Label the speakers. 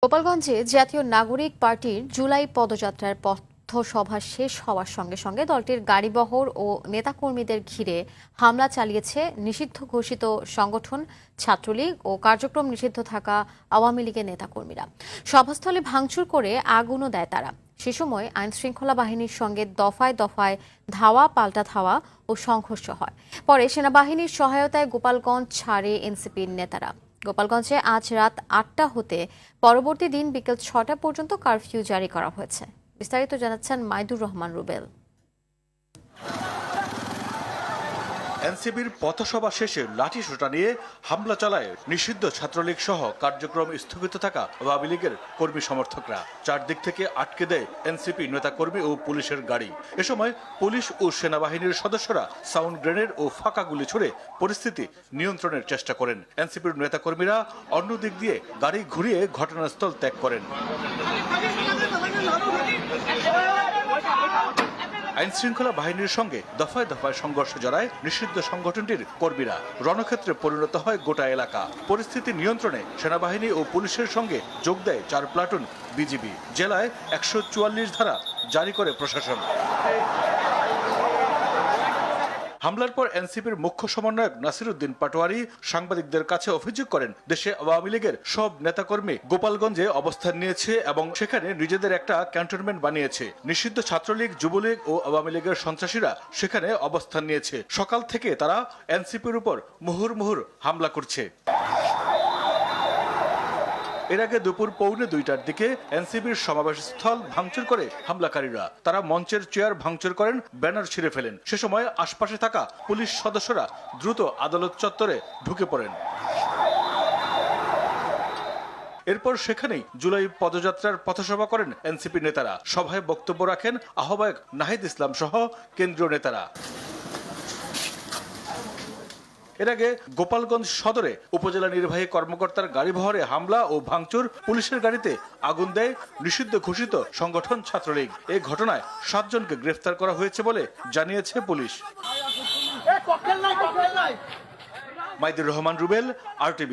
Speaker 1: গোপালগঞ্জে জাতীয় নাগরিক পার্টির জুলাই পদযাত্রার পথসভা শেষ হওয়ার সঙ্গে সঙ্গে দলটির গাড়িবহর ও নেতাকর্মীদের ঘিরে হামলা চালিয়েছে নিষিদ্ধ ঘোষিত সংগঠন ছাত্রলীগ ও কার্যক্রম নিষিদ্ধ থাকা আওয়ামী লীগের নেতাকর্মীরা। সভাস্থলে ভাঙচুর করে আগুনও দেয় তারা। সে সময় আইনশৃঙ্খলা বাহিনীর সঙ্গে দফায় দফায় ধাওয়া পাল্টা ধাওয়া ও সংঘর্ষ হয়। পরে সেনাবাহিনীর সহায়তায় গোপালগঞ্জ ছাড়ে এনসিপির নেতারা। গোপালগঞ্জে আজ রাত ৮টা হতে পরবর্তী দিন বিকেল ৬টা পর্যন্ত কারফিউ জারি করা হয়েছে। বিস্তারিত জানাচ্ছেন মাইদুর রহমান রুবেল।
Speaker 2: এনসিপির পথসভা শেষে লাঠিসোঁটা নিয়ে হামলা চালায় নিষিদ্ধ ছাত্রলীগ সহ কার্যক্রম স্থগিত থাকা আওয়ামী লীগের কর্মী সমর্থকরা। চারদিক থেকে আটকে দেয় এনসিপি নেতাকর্মী ও পুলিশের গাড়ি। এ সময় পুলিশ ও সেনাবাহিনীর সদস্যরা সাউন্ড গ্রেনেড ও ফাঁকা গুলি ছুড়ে পরিস্থিতি নিয়ন্ত্রণের চেষ্টা করেন। এনসিপির নেতাকর্মীরা অন্য দিক দিয়ে গাড়ি ঘুরিয়ে ঘটনাস্থল ত্যাগ করেন। আইনশৃঙ্খলা বাহিনীর সঙ্গে দফায় দফায় সংঘর্ষ জড়ায় নিষিদ্ধ সংগঠনটির কর্মীরা। রণক্ষেত্রে পরিণত হয় গোটা এলাকা। পরিস্থিতি নিয়ন্ত্রণে সেনাবাহিনী ও পুলিশের সঙ্গে যোগ দেয় ৪ প্লাটুন বিজিবি। জেলায় ১৪৪ ধারা জারি করে প্রশাসন। হামলার পর এনসিপির মুখ্য সমন্বয়ক নাসিরউদ্দিন পাটোয়ারি সাংবাদিকদের কাছে অভিযোগ করেন, দেশে আওয়ামী লীগের সব নেতাকর্মী গোপালগঞ্জে অবস্থান নিয়েছে এবং সেখানে নিজেদের একটা ক্যান্টনমেন্ট বানিয়েছে। নিষিদ্ধ ছাত্রলীগ, যুবলীগ ও আওয়ামী লীগের সন্ত্রাসীরা সেখানে অবস্থান নিয়েছে। সকাল থেকে তারা এনসিপির উপর মুহুর্মুহুর হামলা করছে। এর আগে দুপুর 1:45টার দিকে এনসিপির সমাবেশ স্থল ভাঙচুর করে হামলাকারীরা। তারা মঞ্চের চেয়ার ভাঙচুর করেন, ব্যানার ছিঁড়ে ফেলেন। সে সময় আশপাশে থাকা পুলিশ সদস্যরা দ্রুত আদালত চত্বরে ঢুকে পড়েন। এরপর সেখানেই জুলাই পদযাত্রার পথসভা করেন এনসিপি নেতারা। সভায় বক্তব্য রাখেন আহ্বায়ক নাহিদ ইসলাম সহ কেন্দ্রীয় নেতারা। এর আগে গোপালগঞ্জ সদরে উপজেলা নির্বাহী কর্মকর্তার গাড়িবহরে হামলা ও ভাঙচুর, পুলিশের গাড়িতে আগুন দেয় নিষিদ্ধ ঘোষিত সংগঠন ছাত্রলীগ। এই ঘটনায় 7 জনকে গ্রেফতার করা হয়েছে বলে জানিয়েছে পুলিশ। মাইদুর রহমান রুবেল, RTV।